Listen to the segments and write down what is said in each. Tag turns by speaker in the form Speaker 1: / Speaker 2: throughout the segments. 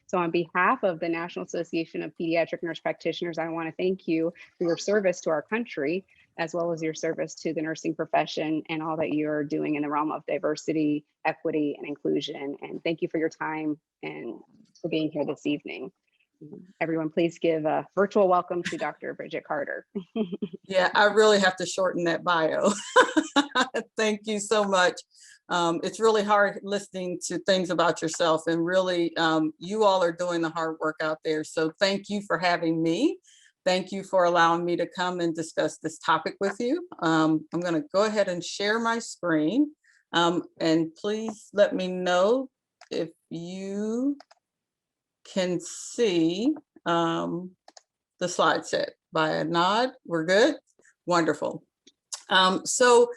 Speaker 1: So on behalf of the National Association of Pediatric Nurse Practitioners, I want to thank you for your service to our country, as well as your service to the nursing profession and all that you're doing in the realm of diversity, equity, and inclusion. And thank you for your time and for being here this evening. Everyone, please give a virtual welcome to Dr. Brigit Carter.
Speaker 2: Yeah, I really have to shorten that bio. Thank you so much. It's really hard listening to things about yourself, and really you all are doing the hard work out there. So thank you for having me. Thank you for allowing me to come and discuss this topic with you. I'm going to go ahead and share my screen, and please let me know if you can see the slide set. By a nod, we're good. Wonderful. So,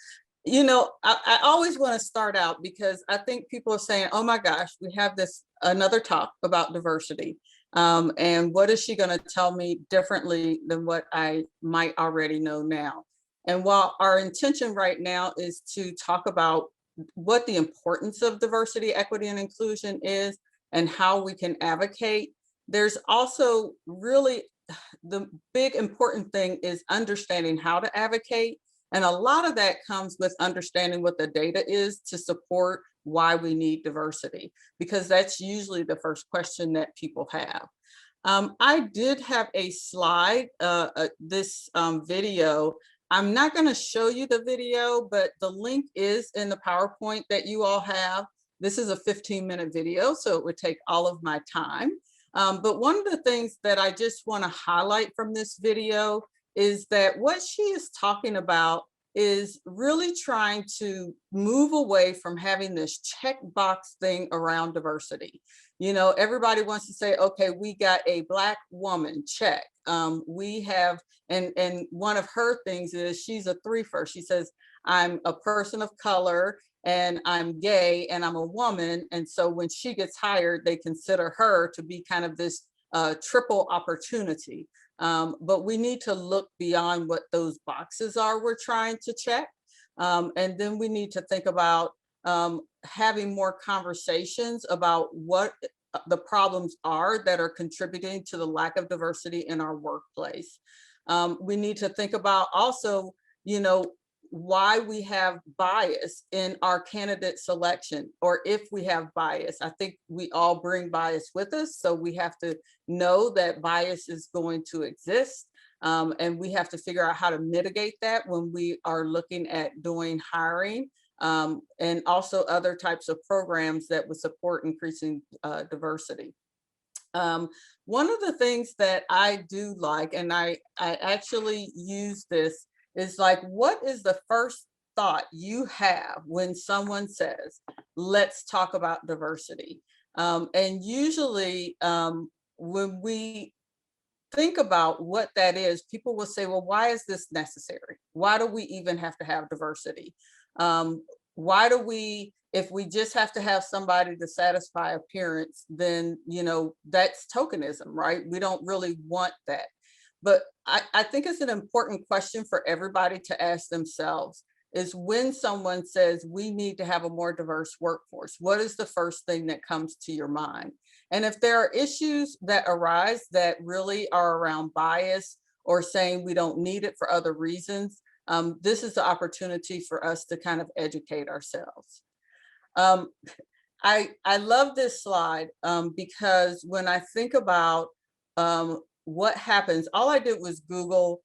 Speaker 2: you know, I always want to start out because I think people are saying, oh my gosh, we have this another talk about diversity. And what is she going to tell me differently than what I might already know now? And while our intention right now is to talk about what the importance of diversity, equity, and inclusion is and how we can advocate, there's also really the big important thing is understanding how to advocate. And a lot of that comes with understanding what the data is to support why we need diversity, because that's usually the first question that people have. I did have a slide, this video. I'm not going to show you the video, but the link is in the PowerPoint that you all have. This is a 15-minute video, so it would take all of my time. But one of the things that I just want to highlight from this video is that what she is talking about is really trying to move away from having this checkbox thing around diversity. You know, everybody wants to say, okay, we got a Black woman, check. We have, and one of her things is she's a threefer. She says, I'm a person of color, and I'm gay, and I'm a woman. And so when she gets hired, they consider her to be kind of this triple opportunity. But we need to look beyond what those boxes are we're trying to check. And then we need to think about having more conversations about what the problems are that are contributing to the lack of diversity in our workplace. We need to think about also, you know, why we have bias in our candidate selection, or if we have bias. I think we all bring bias with us, so we have to know that bias is going to exist, and we have to figure out how to mitigate that when we are looking at doing hiring, and also other types of programs that would support increasing diversity. One of the things that I do like, and I actually use this, is like, what is the first thought you have when someone says, let's talk about diversity? And usually when we think about what that is, people will say, well, why is this necessary? Why do we even have to have diversity? Why do we, if we just have to have somebody to satisfy appearance, then, you know, that's tokenism, right? We don't really want that. But I think it's an important question for everybody to ask themselves, is when someone says we need to have a more diverse workforce, what is the first thing that comes to your mind? And if there are issues that arise that really are around bias or saying we don't need it for other reasons, this is the opportunity for us to kind of educate ourselves. I love this slide because when I think about what happens, all I did was Google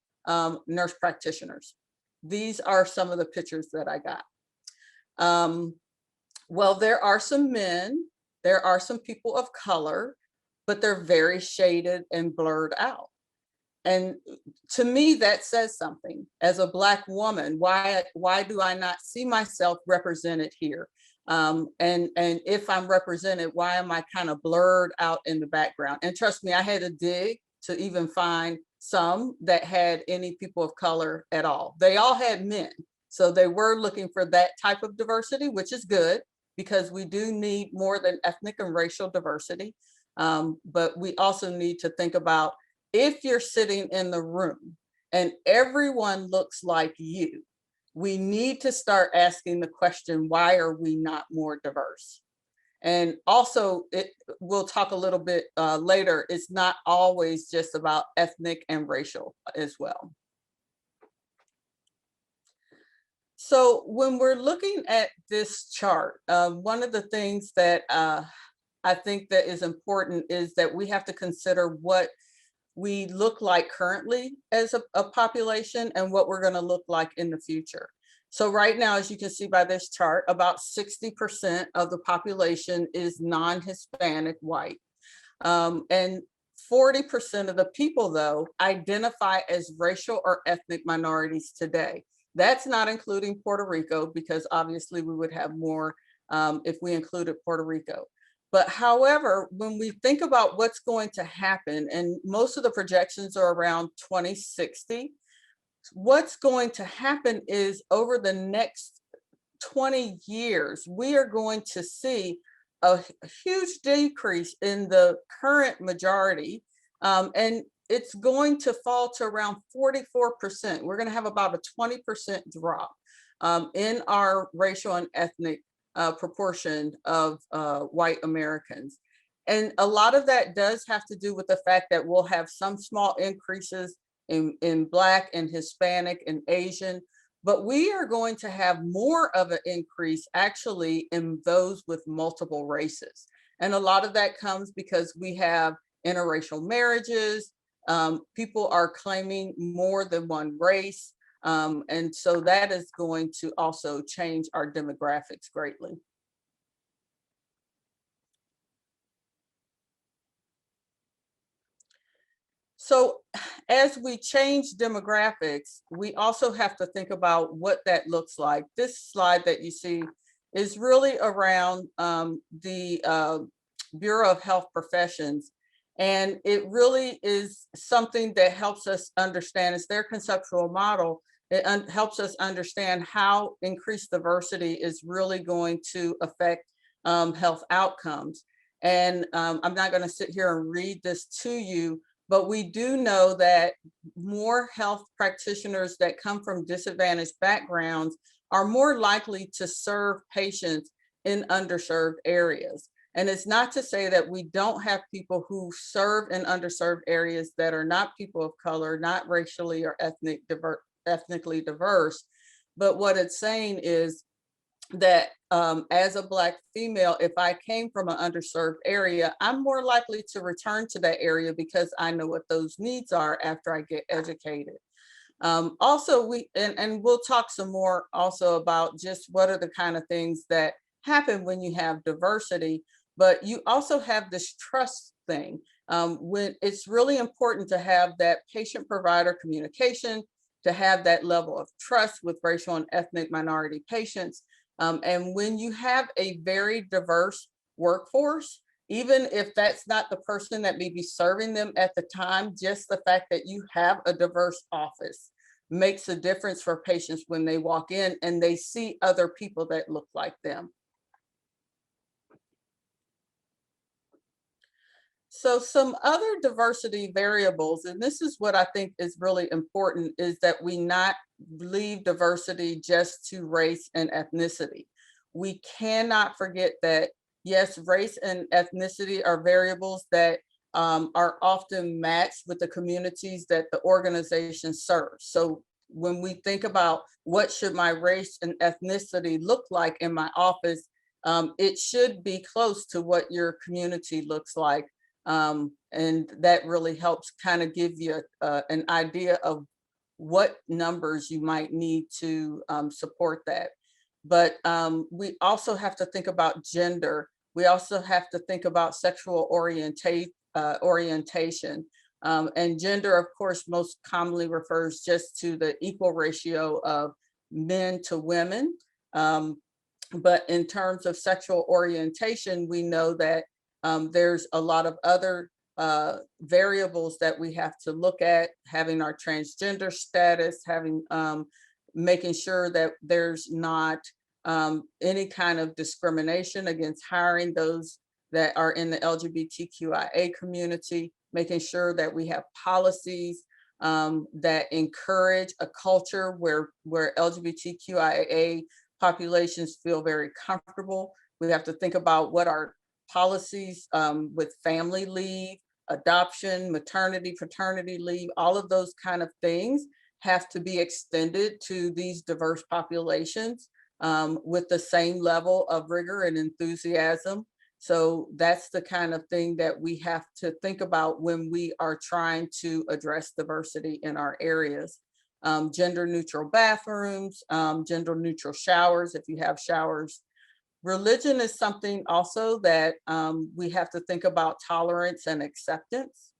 Speaker 2: nurse practitioners. These are some of the pictures that I got. Well, there are some men, there are some people of color, but they're very shaded and blurred out. And to me, that says something. As a Black woman, why do I not see myself represented here? And if I'm represented, why am I kind of blurred out in the background? And trust me, I had to dig to even find some that had any people of color at all. They all had men. So they were looking for that type of diversity, which is good because we do need more than ethnic and racial diversity. But we also need to think about, if you're sitting in the room and everyone looks like you, we need to start asking the question, why are we not more diverse? And also, we'll talk a little bit later, it's not always just about ethnic and racial as well. So when we're looking at this chart, one of the things that I think that is important is that we have to consider what we look like currently as a population and what we're going to look like in the future. So right now, as you can see by this chart, about 60% of the population is non-Hispanic white. And 40% of the people, though, identify as racial or ethnic minorities today. That's not including Puerto Rico, because obviously we would have more if we included Puerto Rico. But however, when we think about what's going to happen, and most of the projections are around 2060, what's going to happen is over the next 20 years, we are going to see a huge decrease in the current majority, and it's going to fall to around 44%. We're going to have about a 20% drop in our racial and ethnic proportion of white Americans. And a lot of that does have to do with the fact that we'll have some small increases in Black and Hispanic and Asian, but we are going to have more of an increase actually in those with multiple races. And a lot of that comes because we have interracial marriages. People are claiming more than one race. And so that is going to also change our demographics greatly. So as we change demographics, we also have to think about what that looks like. This slide that you see is really around the Bureau of Health Professions. And it really is something that helps us understand, it's their conceptual model. It helps us understand how increased diversity is really going to affect health outcomes. And I'm not going to sit here and read this to you, but we do know that more health practitioners that come from disadvantaged backgrounds are more likely to serve patients in underserved areas. And it's not to say that we don't have people who serve in underserved areas that are not people of color, not racially or ethnically diverse. But what it's saying is that as a Black female, if I came from an underserved area, I'm more likely to return to that area because I know what those needs are after I get educated. Also, we'll talk some more also about just what are the kind of things that happen when you have diversity, but you also have this trust thing. When it's really important to have that patient-provider communication, to have that level of trust with racial and ethnic minority patients. And when you have a very diverse workforce, even if that's not the person that may be serving them at the time, just the fact that you have a diverse office makes a difference for patients when they walk in and they see other people that look like them. So some other diversity variables, and this is what I think is really important, is that we not leave diversity just to race and ethnicity. We cannot forget that, yes, race and ethnicity are variables that are often matched with the communities that the organization serves. So when we think about what should my race and ethnicity look like in my office, it should be close to what your community looks like. And that really helps kind of give you an idea of what numbers you might need to support that. But we also have to think about gender. We also have to think about sexual orientation. And gender, of course, most commonly refers just to the equal ratio of men to women. But in terms of sexual orientation, we know that there's a lot of other variables that we have to look at, having our transgender status, having making sure that there's not any kind of discrimination against hiring those that are in the LGBTQIA community, making sure that we have policies that encourage a culture where LGBTQIA populations feel very comfortable We have to think about what our policies with family leave, adoption, maternity, paternity leave, all of those kind of things have to be extended to these diverse populations with the same level of rigor and enthusiasm. So that's the kind of thing that we have to think about when we are trying to address diversity in our areas. Gender neutral bathrooms, gender neutral showers, if you have showers. Religion is something also that we have to think about tolerance and acceptance.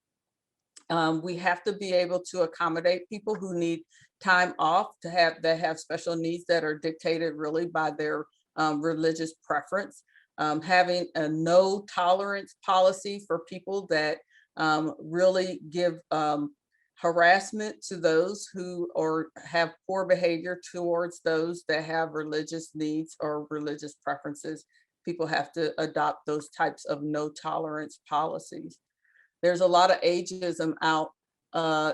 Speaker 2: We have to be able to accommodate people who need time off that have special needs that are dictated really by their religious preference. Having a no tolerance policy for people that really give harassment to those who or have poor behavior towards those that have religious needs or religious preferences. People have to adopt those types of no tolerance policies. There's a lot of ageism out.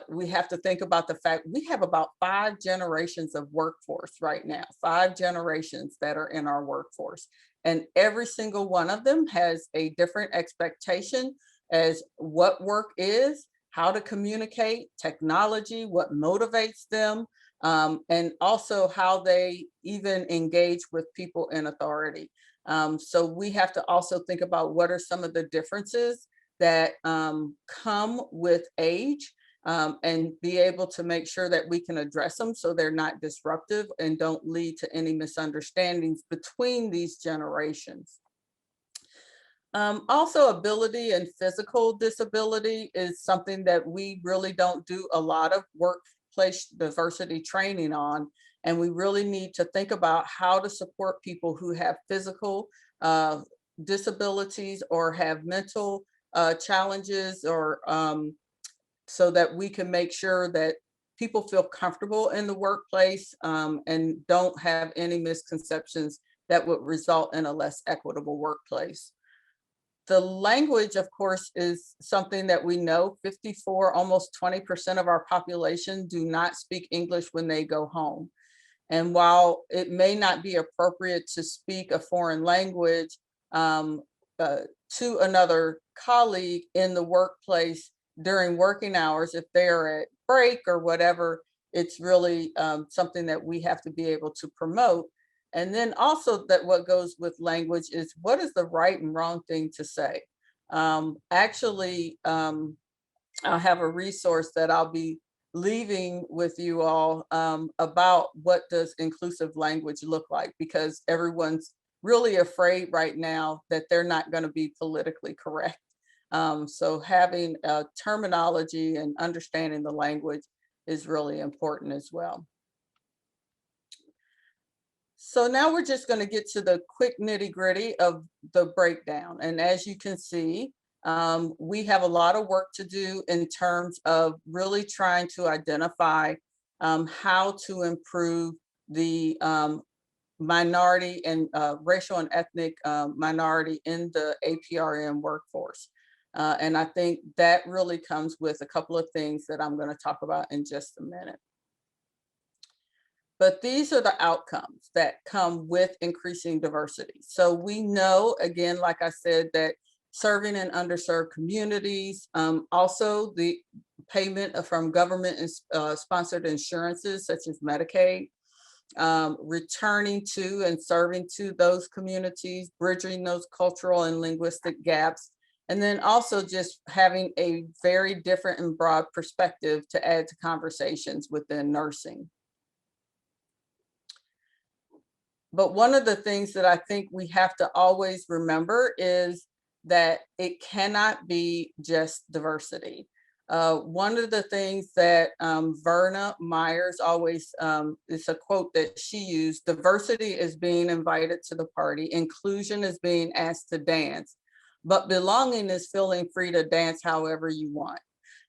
Speaker 2: We have to think about the fact we have about 5 generations of workforce right now, 5 generations that are in our workforce. And every single one of them has a different expectation as what work is, how to communicate, technology, what motivates them, and also how they even engage with people in authority. So we have to also think about what are some of the differences that come with age and be able to make sure that we can address them so they're not disruptive and don't lead to any misunderstandings between these generations. Also, ability and physical disability is something that we really don't do a lot of workplace diversity training on. And we really need to think about how to support people who have physical disabilities or have mental challenges, or so that we can make sure that people feel comfortable in the workplace and don't have any misconceptions that would result in a less equitable workplace. The language, of course, is something that we know 54, almost 20% of our population do not speak English when they go home. And while it may not be appropriate to speak a foreign language to another colleague in the workplace during working hours, if they're at break or whatever, it's really something that we have to be able to promote. And then also that what goes with language is what is the right and wrong thing to say. I'll have a resource that I'll be leaving with you all about what does inclusive language look like, because everyone's really afraid right now that they're not going to be politically correct. So having a terminology and understanding the language is really important as well. So now we're just going to get to the quick nitty gritty of the breakdown. And as you can see, we have a lot of work to do in terms of really trying to identify how to improve the minority and racial and ethnic minority in the APRN workforce. And I think that really comes with a couple of things that I'm going to talk about in just a minute. But these are the outcomes that come with increasing diversity. So we know, again, like I said, that serving in underserved communities, also the payment from government sponsored insurances such as Medicaid, returning to and serving to those communities, bridging those cultural and linguistic gaps, and then also just having a very different and broad perspective to add to conversations within nursing. But one of the things that I think we have to always remember is that it cannot be just diversity. One of the things that Verna Myers always, it's a quote that she used: diversity is being invited to the party, inclusion is being asked to dance, but belonging is feeling free to dance however you want.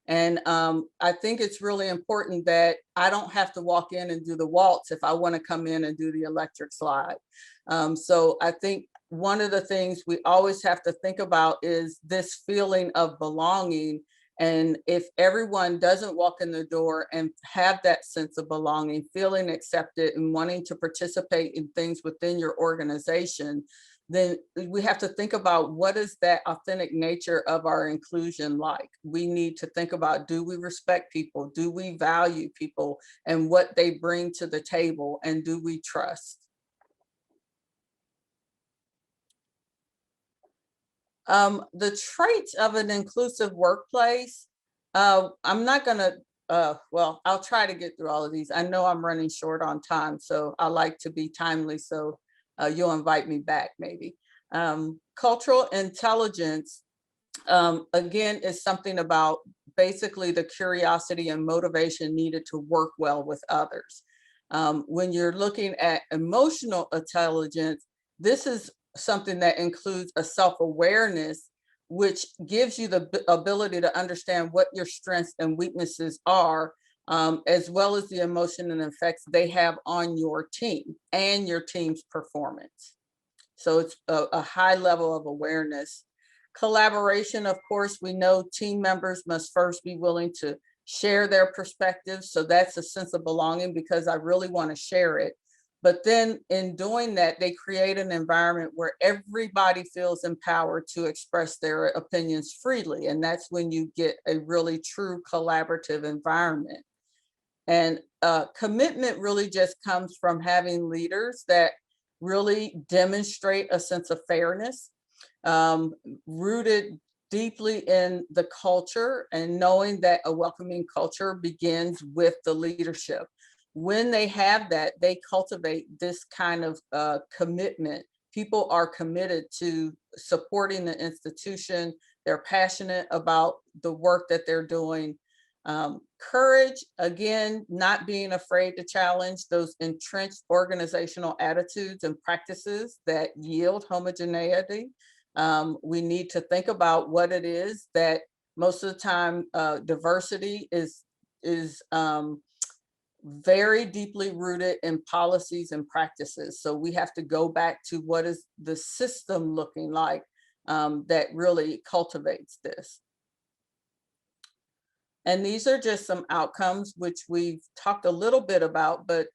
Speaker 2: And I think it's really important that I don't have to walk in and do the waltz if I want to come in and do the electric slide. So I think one of the things we always have to think about is this feeling of belonging. And if everyone doesn't walk in the door and have that sense of belonging, feeling accepted and wanting to participate in things within your organization, then we have to think about what is that authentic nature of our inclusion like. We need to think about, do we respect people? Do we value people and what they bring to the table? And do we trust? The traits of an inclusive workplace, I'm not gonna, well, I'll try to get through all of these. I know I'm running short on time, so I like to be timely, so you'll invite me back maybe. Cultural intelligence, again, is something about basically the curiosity and motivation needed to work well with others. When you're looking at emotional intelligence, this is something that includes a self-awareness, which gives you the ability to understand what your strengths and weaknesses are, as well as the emotion and effects they have on your team and your team's performance. So it's a high level of awareness. Collaboration, of course, we know team members must first be willing to share their perspectives. So that's a sense of belonging, because I really want to share it. But then in doing that, they create an environment where everybody feels empowered to express their opinions freely. And that's when you get a really true collaborative environment. And commitment really just comes from having leaders that really demonstrate a sense of fairness, rooted deeply in the culture, and knowing that a welcoming culture begins with the leadership. When they have that, they cultivate this kind of commitment. People are committed to supporting the institution. They're passionate about the work that they're doing. Courage, again, not being afraid to challenge those entrenched organizational attitudes and practices that yield homogeneity. We need to think about what it is that most of the time diversity is very deeply rooted in policies and practices. So we have to go back to what is the system looking like that really cultivates this. And these are just some outcomes which we've talked a little bit about, but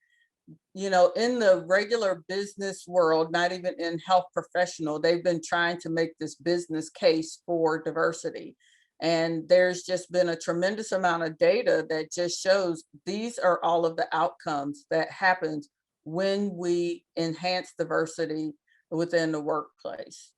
Speaker 2: in the regular business world, not even in health professional, they've been trying to make this business case for diversity. And there's just been a tremendous amount of data that just shows these are all of the outcomes that happens when we enhance diversity within the workplace.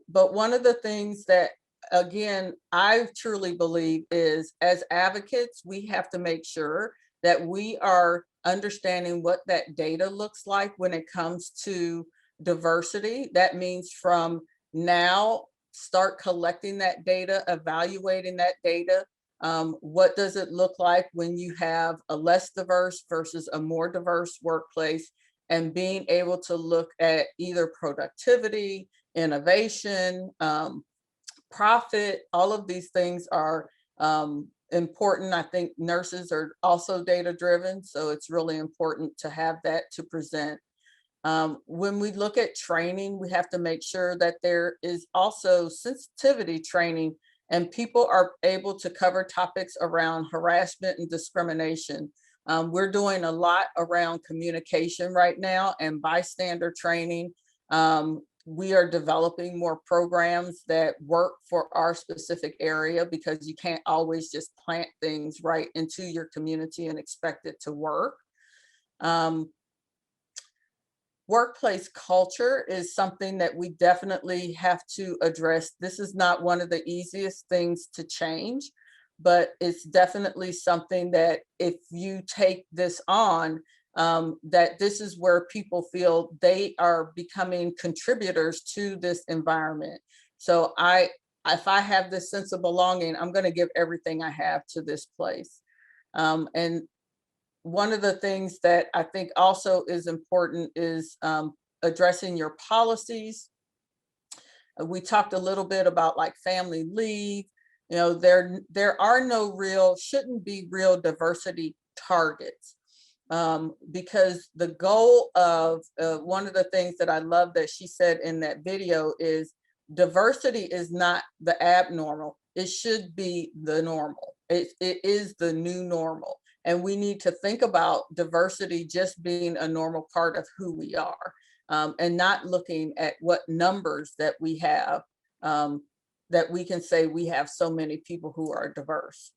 Speaker 2: But one of the things that, again, I truly believe is, as advocates, we have to make sure that we are understanding what that data looks like when it comes to diversity. That means from now, start collecting that data, evaluating that data. What does it look like when you have a less diverse versus a more diverse workplace, and being able to look at either productivity, innovation, profit, all of these things are important. I think nurses are also data driven, so it's really important to have that to present. When we look at training, we have to make sure that there is also sensitivity training and people are able to cover topics around harassment and discrimination. We're doing a lot around communication right now and bystander training. We are developing more programs that work for our specific area, because you can't always just plant things right into your community and expect it to work. Workplace culture is something that we definitely have to address. This is not one of the easiest things to change, but it's definitely something that if you take this on, that this is where people feel they are becoming contributors to this environment. So if I have this sense of belonging, I'm going to give everything I have to this place. And one of the things that I think also is important is addressing your policies. We talked a little bit about like family leave. There are no real, shouldn't be real diversity targets. Because the goal of one of the things that I love that she said in that video is diversity is not the abnormal. It should be the normal. It is the new normal. And we need to think about diversity just being a normal part of who we are, and not looking at what numbers that we have, that we can say we have so many people who are diverse.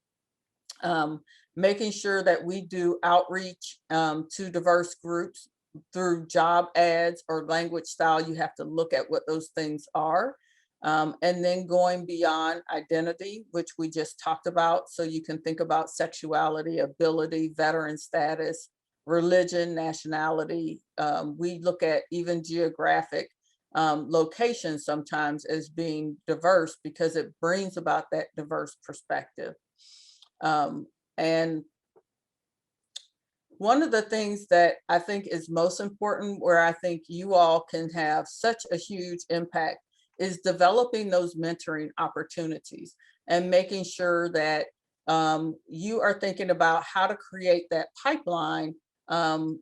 Speaker 2: Making sure that we do outreach to diverse groups through job ads or language style. You have to look at what those things are. And then going beyond identity, which we just talked about. So you can think about sexuality, ability, veteran status, religion, nationality. We look at even geographic locations sometimes as being diverse because it brings about that diverse perspective. And one of the things that I think is most important, where I think you all can have such a huge impact, is developing those mentoring opportunities and making sure that you are thinking about how to create that pipeline,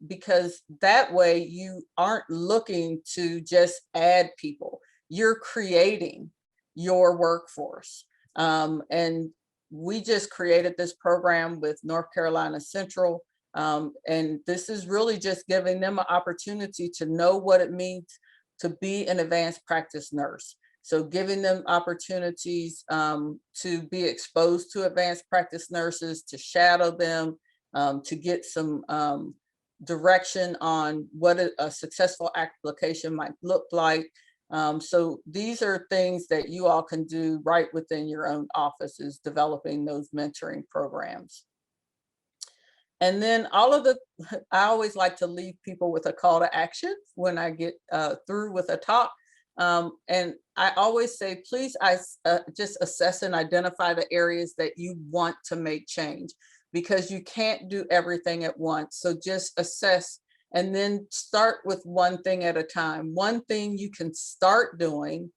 Speaker 2: because that way you aren't looking to just add people, you're creating your workforce. And we just created this program with North Carolina Central. And this is really just giving them an opportunity to know what it means to be an advanced practice nurse. So giving them opportunities to be exposed to advanced practice nurses, to shadow them, to get some direction on what a successful application might look like. So these are things that you all can do right within your own office, is developing those mentoring programs. And then I always like to leave people with a call to action when I get through with a talk. And I always say, please, just assess and identify the areas that you want to make change, because you can't do everything at once. So just assess and then start with one thing at a time. One thing you can start doing,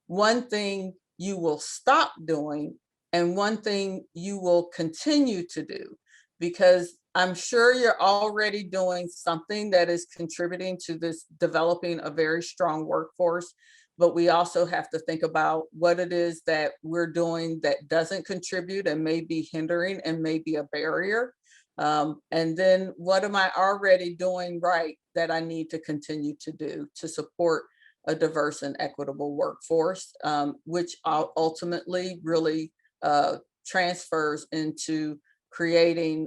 Speaker 2: one thing you will stop doing, and one thing you will continue to do. Because I'm sure you're already doing something that is contributing to this developing a very strong workforce, but we also have to think about what it is that we're doing that doesn't contribute and may be hindering and may be a barrier. And then what am I already doing right that I need to continue to do to support a diverse and equitable workforce, which ultimately really transfers into creating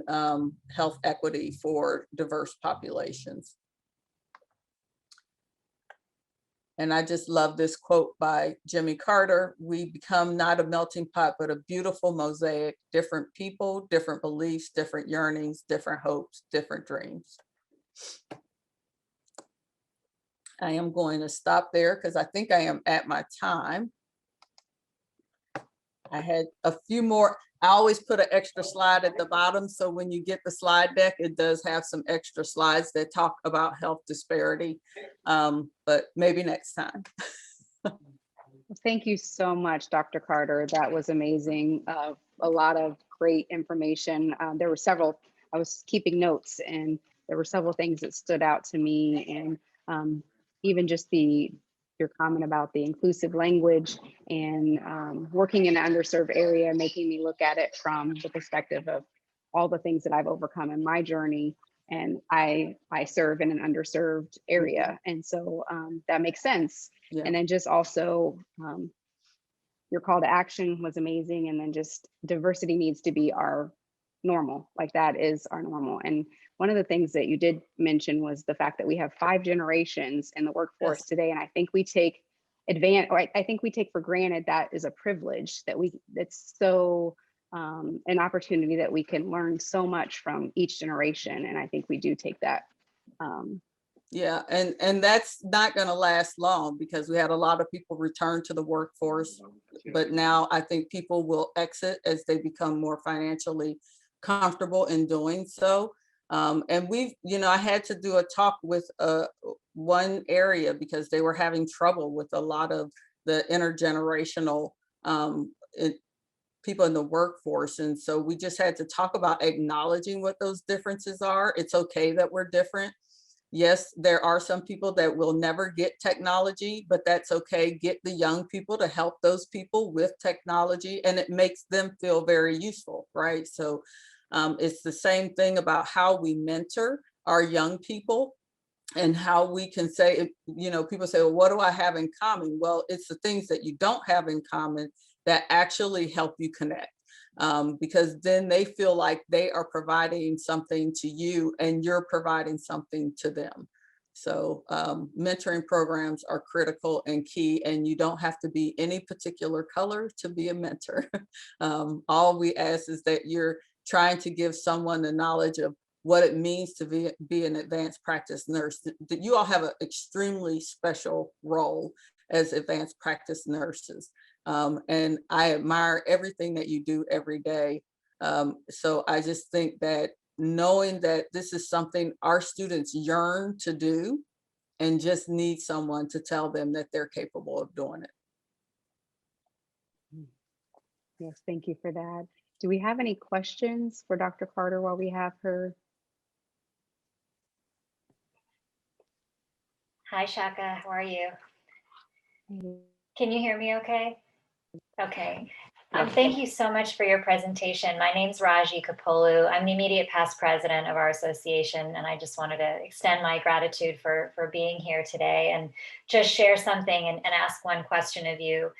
Speaker 2: health equity for diverse populations. And I just love this quote by Brigit Carter: "We become not a melting pot, but a beautiful mosaic, different people, different beliefs, different yearnings, different hopes, different dreams." I am going to stop there because I think I am at my time. I had a few more. I always put an extra slide at the bottom, so when you get the slide deck, it does have some extra slides that talk about health disparity, but maybe next time.
Speaker 1: Thank you so much, Dr. Carter. That was amazing. A lot of great information. There were several, I was keeping notes, and there were several things that stood out to me, and even just your comment about the inclusive language and working in an underserved area, making me look at it from the perspective of all the things that I've overcome in my journey. And I serve in an underserved area. And so that makes sense. Yeah. And then just also your call to action was amazing. And then just diversity needs to be our normal, like that is our normal. And one of the things that you did mention was the fact that we have 5 generations in the workforce today. And I think we take I think we take for granted that is a privilege, that it's so an opportunity that we can learn so much from each generation. And I think we do take that.
Speaker 2: Yeah, and that's not going to last long, because we had a lot of people return to the workforce, but now I think people will exit as they become more financially comfortable in doing so. And I had to do a talk with one area because they were having trouble with a lot of the intergenerational people in the workforce. And so we just had to talk about acknowledging what those differences are. It's okay that we're different. Yes, there are some people that will never get technology, but that's okay. Get the young people to help those people with technology, and it makes them feel very useful, right? So It's the same thing about how we mentor our young people and how we can say, you know, people say, well, what do I have in common? Well, it's the things that you don't have in common that actually help you connect. Because then they feel like they are providing something to you and you're providing something to them. So mentoring programs are critical and key, and you don't have to be any particular color to be a mentor. All we ask is that you're trying to give someone the knowledge of what it means to be an advanced practice nurse. That you all have an extremely special role as advanced practice nurses. And I admire everything that you do every day. So I just think that knowing that this is something our students yearn to do and just need someone to tell them that they're capable of doing it.
Speaker 1: Yes, thank you for that. Do we have any questions for Dr. Carter while we have her?
Speaker 3: Hi, Shaka. How are you? Can you hear me okay? Okay. Thank you so much for your presentation. My name's Raji Kapolu. I'm the immediate past president of our association, and I just wanted to extend my gratitude for being here today and just share something and ask one question of you.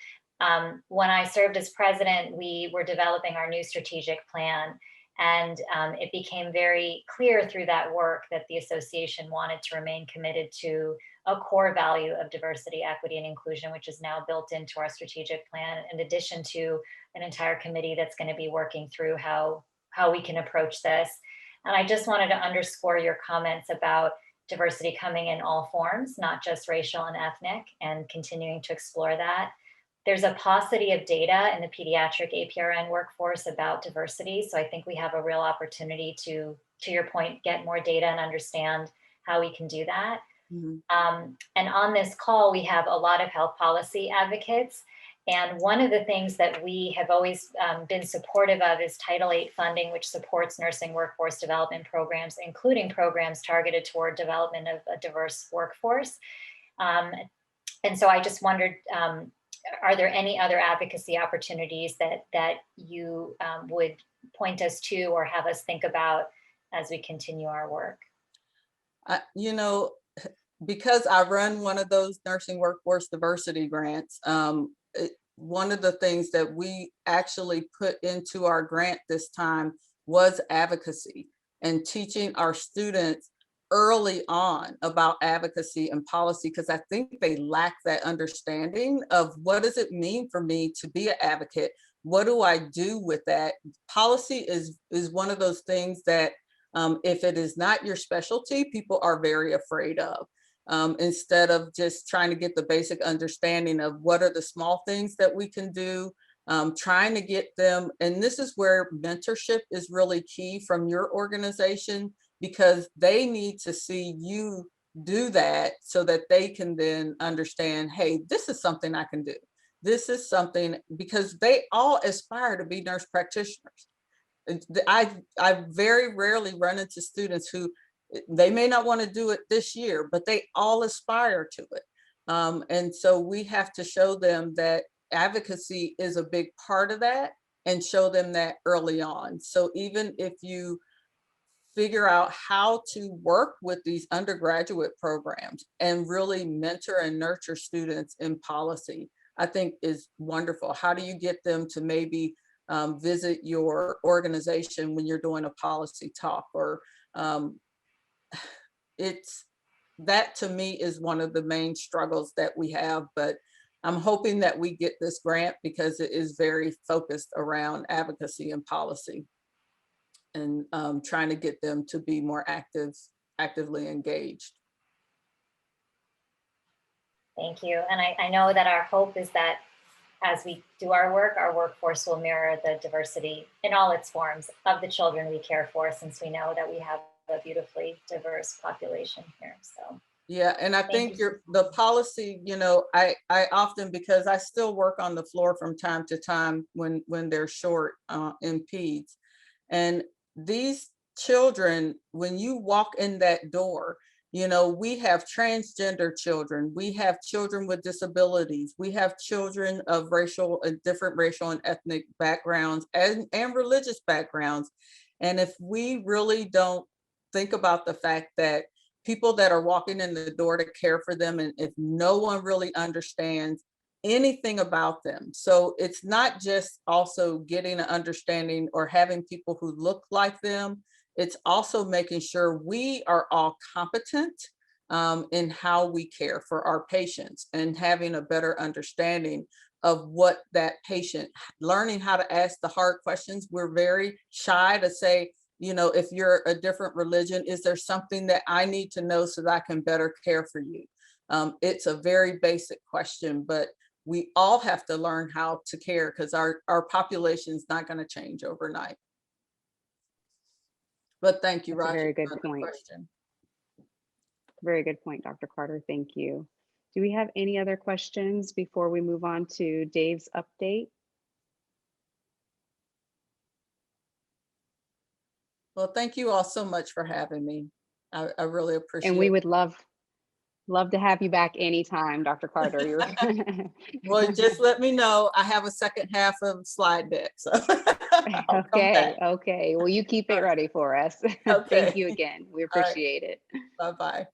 Speaker 3: When I served as president, we were developing our new strategic plan, and it became very clear through that work that the association wanted to remain committed to a core value of diversity, equity, and inclusion, which is now built into our strategic plan, in addition to an entire committee that's going to be working through how we can approach this. And I just wanted to underscore your comments about diversity coming in all forms, not just racial and ethnic, and continuing to explore that. There's a paucity of data in the pediatric APRN workforce about diversity. So I think we have a real opportunity to your point, get more data and understand how we can do that. Mm-hmm. And on this call, we have a lot of health policy advocates. And one of the things that we have always been supportive of is Title VIII funding, which supports nursing workforce development programs, including programs targeted toward development of a diverse workforce. And so I just wondered, are there any other advocacy opportunities that you would point us to or have us think about as we continue our work?
Speaker 2: You know, because I run one of those nursing workforce diversity grants, one of the things that we actually put into our grant this time was advocacy and teaching our students early on about advocacy and policy, because I think they lack that understanding of what does it mean for me to be an advocate? What do I do with that? Policy is one of those things that if it is not your specialty, people are very afraid of. Instead of just trying to get the basic understanding of what are the small things that we can do, trying to get them, and this is where mentorship is really key from your organization, because they need to see you do that so that they can then understand, hey, this is something I can do. This is something, because they all aspire to be nurse practitioners. I very rarely run into students who, they may not want to do it this year, but they all aspire to it. And so we have to show them that advocacy is a big part of that and show them that early on. So even if you figure out how to work with these undergraduate programs and really mentor and nurture students in policy, I think is wonderful. How do you get them to maybe visit your organization when you're doing a policy talk? Or it's, that to me is one of the main struggles that we have, but I'm hoping that we get this grant because it is very focused around advocacy and policy, and trying to get them to be more actively engaged.
Speaker 3: Thank you. And I know that our hope is that as we do our work, our workforce will mirror the diversity in all its forms of the children we care for, since we know that we have a beautifully diverse population here. So
Speaker 2: yeah, and I think the policy, you know, I often, because I still work on the floor from time to time when they're short in peds, and these children, when you walk in that door, you know, we have transgender children, we have children with disabilities, we have children of different racial and ethnic backgrounds and religious backgrounds. And if we really don't think about the fact that people that are walking in the door to care for them, and if no one really understands anything about them. So it's not just also getting an understanding or having people who look like them. It's also making sure we are all competent in how we care for our patients and having a better understanding of what that patient, learning how to ask the hard questions. We're very shy to say, you know, if you're a different religion, is there something that I need to know so that I can better care for you? It's a very basic question, but we all have to learn how to care because our population is not going to change overnight. But thank you,
Speaker 1: That's a
Speaker 2: Roger,
Speaker 1: very good
Speaker 2: for the
Speaker 1: point.
Speaker 2: question.
Speaker 1: Very good point, Dr. Carter. Thank you. Do we have any other questions before we move on to Dave's update?
Speaker 2: Well, thank you all so much for having me. I really appreciate it.
Speaker 1: And we would love to have you back anytime, Dr. Carter. You're
Speaker 2: Well, just let me know. I have a second half of slide deck. So I'll come back.
Speaker 1: okay. Well, you keep it ready for us.
Speaker 2: Okay.
Speaker 1: Thank you again. We appreciate it.
Speaker 2: Bye-bye.